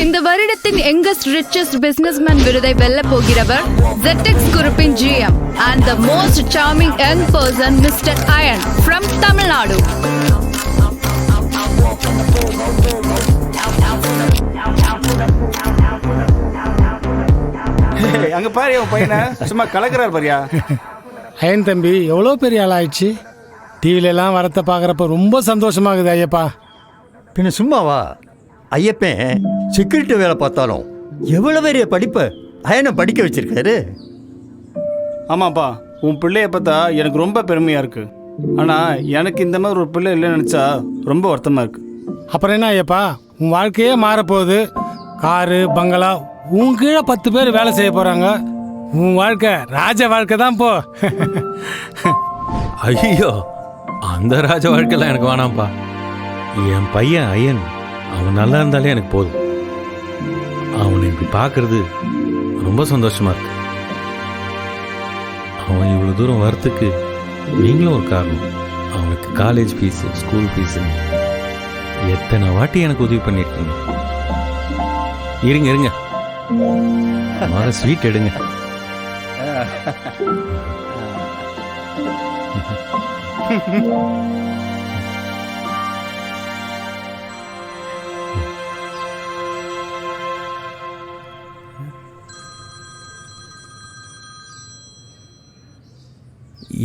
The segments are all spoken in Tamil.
இந்த வருடத்தின் யங்கஸ்ட் ரிச்சஸ்ட் பிசினஸ்மேன் விருதை வெல்ல போகிறவர் ZX குரூப்பின் GM and the most charming young person Mr. Ayan from Tamil Nadu. அங்க பாரு உன் பையனை சும்மா கலக்கிறார் பாரியா. அயன் தம்பி எவ்வளோ பெரிய ஆள் ஆயிடுச்சு. டிவிலெல்லாம் வரத்தை பார்க்குறப்ப ரொம்ப சந்தோஷமாகுது ஐயப்பா. பின்ன சும்மாவா? ஐயப்பன் செக்யூரிட்டி வேலை பார்த்தாலும் எவ்வளோ பெரிய படிப்பை அயனை படிக்க வச்சிருக்காரு. ஆமாப்பா, உன் பிள்ளைய பார்த்தா எனக்கு ரொம்ப பெருமையா இருக்கு. ஆனா எனக்கு இந்த மாதிரி ஒரு பிள்ளை இல்லைன்னு நினைச்சா ரொம்ப வருத்தமா இருக்கு. அப்புறம் என்ன ஐயப்பா, உன் வாழ்க்கையே மாறப்போகுது. காரு பங்களா, உன் கீழே 10 பேர் வேலை செய்ய போகிறாங்க. உன் வாழ்க்கை ராஜ வாழ்க்கை தான் போ. ஐயோ, அந்த ராஜ வாழ்க்கைலாம் எனக்கு வேணாம்ப்பா. என் பையன் அயன், அவன் நல்லா இருந்தாலே எனக்கு போதும். அவனை இப்படி பார்க்கறது ரொம்ப சந்தோஷமா இருக்கு. அவன் இவ்வளோ தூரம் வரத்துக்கு நீங்களும் ஒரு காரணம். அவனுக்கு காலேஜ் ஃபீஸு, ஸ்கூல் ஃபீஸுன்னு எத்தனை வாட்டி எனக்கு உதவி பண்ணியிருக்கீங்க. இருங்க இருங்க, மர ஸ்வீட் எடுங்க.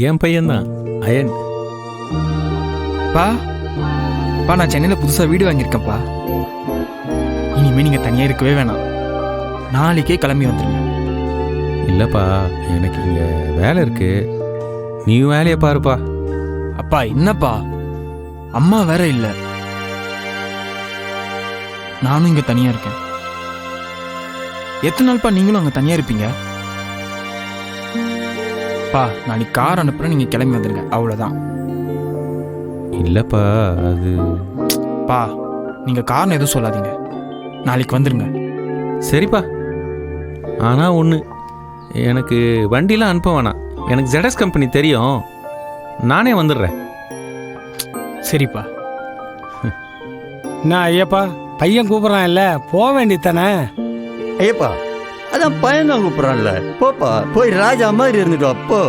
என் பையன்தான் அயன். பா நான் சென்னையில் புதுசாக வீடு வாங்கியிருக்கேன்ப்பா. இனிமேல் நீங்கள் தனியாக இருக்கவே வேணாம், நாளைக்கே கிளம்பி வந்துடுங்க. இல்லைப்பா, எனக்கு இங்கே வேலை இருக்கு, நீ வேலையை பாருப்பா. அப்பா என்னப்பா, அம்மா வேற இல்லை, நானும் இங்கே தனியாக இருக்கேன். எத்தனை நாள்ப்பா நீங்களும் அங்கே தனியாக இருப்பீங்க? பா நாளைக்கு கார் அனுப்புகிறேன், நீங்கள் கிளம்பி வந்துடுங்க, அவ்வளோதான். இல்லைப்பா, அது பா நீங்கள் காரணம் எதுவும் சொல்லாதீங்க, நாளைக்கு வந்துடுங்க. சரிப்பா. ஆனால் ஒன்று, எனக்கு வண்டிலாம் அனுப்ப வேணாம். எனக்கு ZX கம்பெனி தெரியும், நானே வந்துடுறேன். சரிப்பா. என்ன ஐயப்பா, பையன் கூப்பிட்றான் இல்லை, போக வேண்டியதானே? ஐயப்பா, அதான் பையன் தான் கூப்பிட்றான்ல, போப்பா, போய் ராஜா மாதிரி இருந்துட்டு அப்போ.